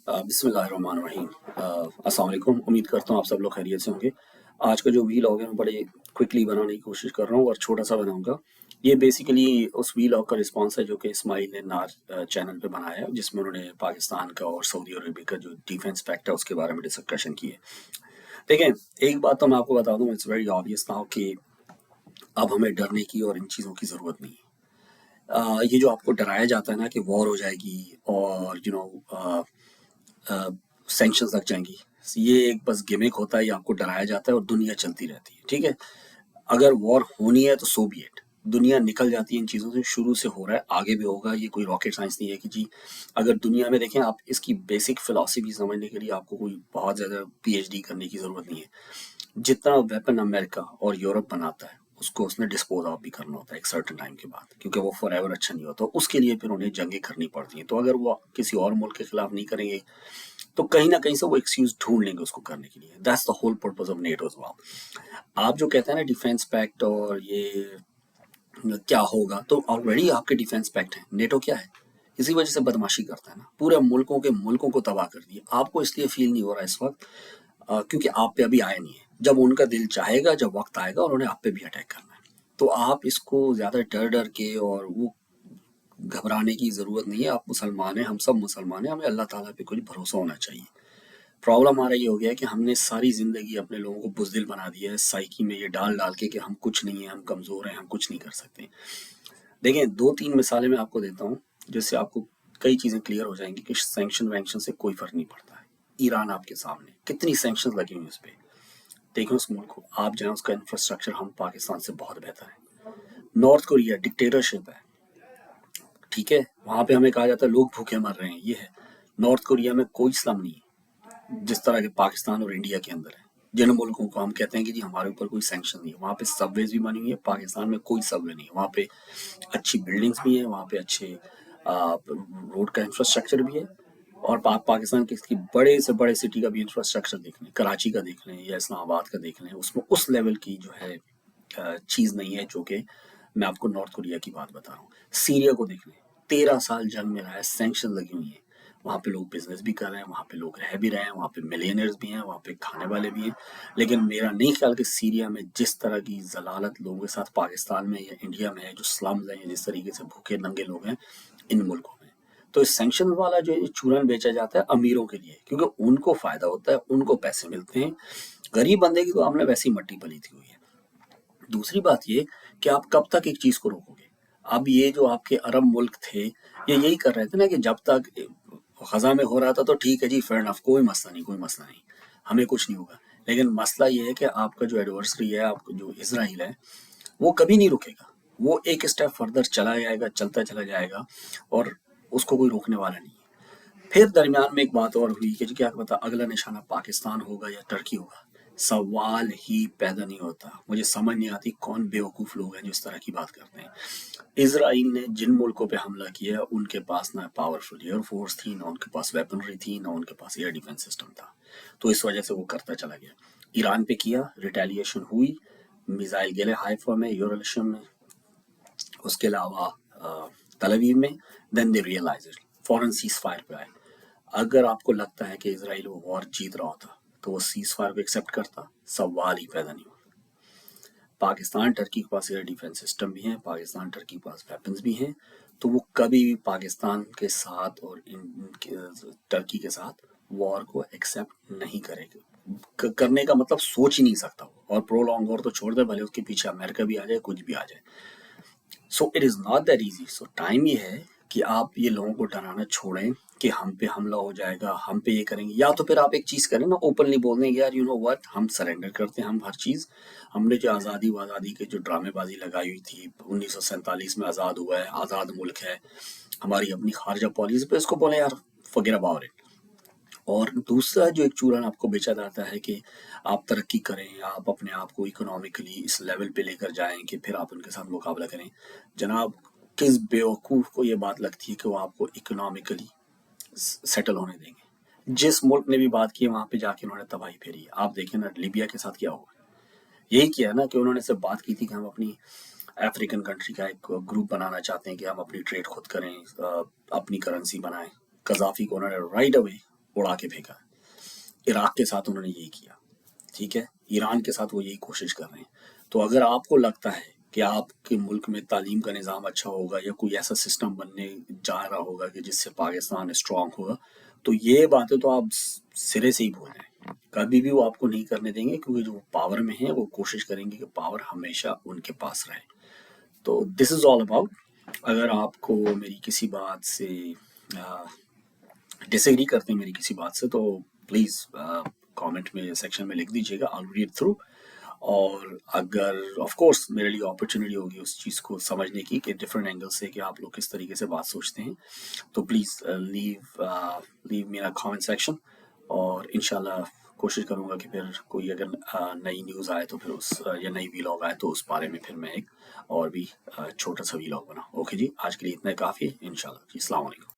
बिस्मिल्लाहिर्रहमानिर्रहीम। अस्सलाम वालेकुम। उम्मीद करता हूँ आप सब लोग खैरियत से होंगे। आज का जो वीलॉग है मैं बड़े क्विकली बनाने की कोशिश कर रहा हूँ और छोटा सा बनाऊंगा। ये बेसिकली उस वीलॉग का रिस्पॉन्स है जो कि इस्माइल ने नार चैनल पे बनाया है, जिसमें उन्होंने पाकिस्तान का और सऊदी अरब का जो डिफेंस पैक्ट है उसके बारे में डिस्कशन की है। देखें, एक बात तो मैं आपको बता दूं, इट्स वेरी ऑब्वियस नाउ कि अब हमें डरने की और इन चीज़ों की ज़रूरत नहीं है। ये जो आपको डराया जाता है ना कि वॉर हो जाएगी और सैंक्शंस लग जाएंगी, ये एक बस गिमिक होता है, ये आपको डराया जाता है और दुनिया चलती रहती है। ठीक है, अगर वॉर होनी है तो सो बी इट, दुनिया निकल जाती है इन चीज़ों से, शुरू से हो रहा है, आगे भी होगा। ये कोई रॉकेट साइंस नहीं है कि जी, अगर दुनिया में देखें आप, इसकी बेसिक फिलॉसफी समझने के लिए आपको कोई बहुत ज़्यादा पीएचडी करने की ज़रूरत नहीं है। जितना वेपन अमेरिका और यूरोप बनाता है उसको उसने डिस्पोज ऑफ भी करना होता है एक सर्टेन टाइम के बाद, क्योंकि वो फॉर एवर अच्छा नहीं होता, उसके लिए फिर उन्हें जंगें करनी पड़ती हैं। तो अगर वो किसी और मुल्क के खिलाफ नहीं करेंगे तो कहीं ना कहीं से वो एक्सक्यूज ढूंढ लेंगे उसको करने के लिए। That's the whole purpose of NATO as well. आप जो कहते हैं ना डिफेंस पैक्ट और ये क्या होगा, तो ऑलरेडी आपके डिफेंस पैक्ट है। नेटो क्या है? इसी वजह से बदमाशी करता है ना, पूरे मुल्कों को तबाह कर दिया। आपको इसलिए फील नहीं हो रहा इस वक्त क्योंकि आप पे अभी आया नहीं है। जब उनका दिल चाहेगा, जब वक्त आएगा, उन्होंने आप पे भी अटैक करना है। तो आप इसको ज्यादा डर डर के और वो घबराने की जरूरत नहीं है। आप मुसलमान हैं, हम सब मुसलमान हैं, हमें अल्लाह ताला पे कुछ भरोसा होना चाहिए। प्रॉब्लम हमारा ये हो गया है कि हमने सारी जिंदगी अपने लोगों को बुज़दिल बना दिया है, साइकी में ये डाल डाल के कि हम कुछ नहीं है, हम कमजोर हैं, हम कुछ नहीं कर सकते। देखें, दो तीन मिसालें मैं आपको देता हूँ जिससे आपको कई चीजें क्लियर हो जाएंगी कि सैंक्शन वैंक्शन से कोई फर्क नहीं पड़ता है। ईरान आपके सामने, कितनी सैंक्शन लगी हुई उस पर। देखें उस मुल्क को, आप जाएं, उसका इंफ्रास्ट्रक्चर हम पाकिस्तान से बहुत बेहतर है। नॉर्थ कोरिया डिक्टेटरशिप है, ठीक है, वहां पे हमें कहा जाता है लोग भूखे मर रहे हैं, ये है। नॉर्थ कोरिया में कोई इस्लाम नहीं है जिस तरह के पाकिस्तान और इंडिया के अंदर है। जिन मुल्कों को हम कहते हैं कि जी हमारे ऊपर कोई सैंक्शन नहीं है, वहाँ पे सबवेज भी बनी हुई है। पाकिस्तान में कोई सबवे नहीं है, वहाँ पे अच्छी बिल्डिंग्स भी हैं, वहाँ पे अच्छे रोड का इंफ्रास्ट्रक्चर भी है। और पाकिस्तान के इसकी बड़े से बड़े सिटी का भी इंफ्रास्ट्रक्चर देख लें, कराची का देख लें या इस्लामाबाद का देख लें, उसमें उस लेवल की जो है चीज़ नहीं है जो कि मैं आपको नॉर्थ कोरिया की बात बता रहा हूँ। सीरिया को देख लें, 13 साल जंग में रहा है, सैंक्शन लगी हुई है। वहाँ पे लोग बिजनेस भी कर रहे हैं, वहाँ पे लोग रह भी रहे हैं, वहाँ पे मिलियनर्स भी हैं, वहाँ पे खाने वाले भी हैं। लेकिन मेरा नहीं ख्याल कि सीरिया में जिस तरह की जलालत लोगों के साथ पाकिस्तान में या इंडिया में है, जो स्लम्स हैं, जिस तरीके से भूखे नंगे लोग हैं इन मुल्कों में। तो इस सैंक्शन वाला जो चूरन बेचा जाता है अमीरों के लिए, क्योंकि उनको फायदा होता है, उनको पैसे मिलते हैं। गरीब बंदे की तो आपने वैसी मट्टी पली थी हुई है। दूसरी बात ये कि आप कब तक एक चीज को रोकोगे। अब ये जो आपके अरब मुल्क थे, ये यही कर रहे थे ना कि जब तक गजा में हो रहा था तो ठीक है जी, फेयर इनफ, कोई मसला नहीं, कोई मसला नहीं, हमें कुछ नहीं होगा। लेकिन मसला ये है कि आपका जो एडवर्सरी है, आपका जो इसराइल है, वो कभी नहीं रुकेगा। वो एक स्टेप फर्दर चला जाएगा, चलता चला जाएगा, और उसको कोई रोकने वाला नहीं है। फिर दरमियान में एक बात और हुई कि जी क्या पता अगला निशाना पाकिस्तान होगा या टर्की होगा। सवाल ही पैदा नहीं होता। मुझे समझ नहीं आती कौन बेवकूफ लोग हैं जो इस तरह की बात करते हैं। इसराइल ने जिन मुल्कों पे हमला किया, उनके पास ना पावरफुल एयरफोर्स थी, ना उनके पास वेपनरी थी, ना उनके पास एयर डिफेंस सिस्टम था। तो इस वजह से वो करता चला गया। ईरान पे किया, रिटेलिएशन हुई, मिसाइल गिरे हाइफा में, यूरोलशियम में, उसके अलावा तल अवीव में। देन दे रियलाइज, फॉरन सीज फायर पे आए। अगर आपको लगता है कि इसराइल वो वॉर जीत रहा होता तो वो सीज फायर को एक्सेप्ट करता? सवाल ही पैदा नहीं होता। पाकिस्तान टर्की के पास एयर डिफेंस सिस्टम भी है, पाकिस्तान टर्की के पास वेपन्स भी हैं, तो वो कभी भी पाकिस्तान के साथ और टर्की के साथ वॉर को एक्सेप्ट नहीं करेगा। करने का मतलब सोच ही नहीं सकता वो। और प्रोलॉन्ग वॉर तो छोड़ दे, भले उसके पीछे अमेरिका भी आ जाए, कुछ भी आ जाए। So it is not that easy. So time ये है कि आप ये लोगों को डराना छोड़ें कि हम पे हमला हो जाएगा, हम पे ये करेंगे। या तो फिर आप एक चीज़ करें ना, ओपनली बोल दें यार, यू नो व्हाट, हम सरेंडर करते हैं, हम हर चीज़, हमने जो आज़ादी के जो ड्रामेबाजी लगाई हुई थी, 1947 में आज़ाद हुआ है, आज़ाद मुल्क है, हमारी अपनी खारजा पॉलिसी पे, इसको बोले यार फॉरगेट अबाउट इट। और दूसरा जो एक चूरन आपको बेचा जाता है कि आप तरक्की करें, आप अपने आप को इकोनॉमिकली इस लेवल पे लेकर जाएं कि फिर आप उनके साथ मुकाबला करें। जनाब, किस बेवकूफ़ को ये बात लगती है कि वो आपको इकोनॉमिकली सेटल होने देंगे? जिस मुल्क ने भी बात की है वहां पे जाके उन्होंने तबाही फेरी है। आप देखें ना लीबिया के साथ क्या हुआ। यही किया ना कि उन्होंने सिर्फ बात की थी कि हम अपनी अफ्रीकन कंट्री का एक ग्रुप बनाना चाहते हैं कि हम अपनी ट्रेड खुद करें, अपनी करेंसी बनाएं। कजाफी को उन्होंने राइट अवे उड़ा के फेंका है। इराक के साथ उन्होंने यही किया, ठीक है, ईरान के साथ वो यही कोशिश कर रहे हैं। तो अगर आपको लगता है कि आपके मुल्क में तालीम का निज़ाम अच्छा होगा या कोई ऐसा सिस्टम बनने जा रहा होगा कि जिससे पाकिस्तान स्ट्रांग होगा, तो ये बातें तो आप सिरे से ही भूल जाएं, कभी भी वो आपको नहीं करने देंगे, क्योंकि जो पावर में है वो कोशिश करेंगे कि पावर हमेशा उनके पास रहे। तो दिस इज़ ऑल अबाउट। अगर आपको मेरी किसी बात से डिसएग्री करते हैं मेरी किसी बात से, तो प्लीज़ कमेंट में सेक्शन में लिख दीजिएगा, आई विल रीड थ्रू। और अगर ऑफ कोर्स मेरे लिए अपॉर्चुनिटी होगी उस चीज़ को समझने की कि डिफरेंट एंगल से कि आप लोग किस तरीके से बात सोचते हैं, तो प्लीज़ लीव मेरा कमेंट सेक्शन, और इंशाल्लाह कोशिश करूँगा कि फिर कोई अगर नई न्यूज़ आए तो फिर या नई वीलॉग आए तो उस बारे में फिर मैं एक और भी छोटा सा वीलॉग बनाऊँ। ओके जी, आज के लिए इतना काफ़ी है इंशाल्लाह जी। अस्सलाम वालेकुम।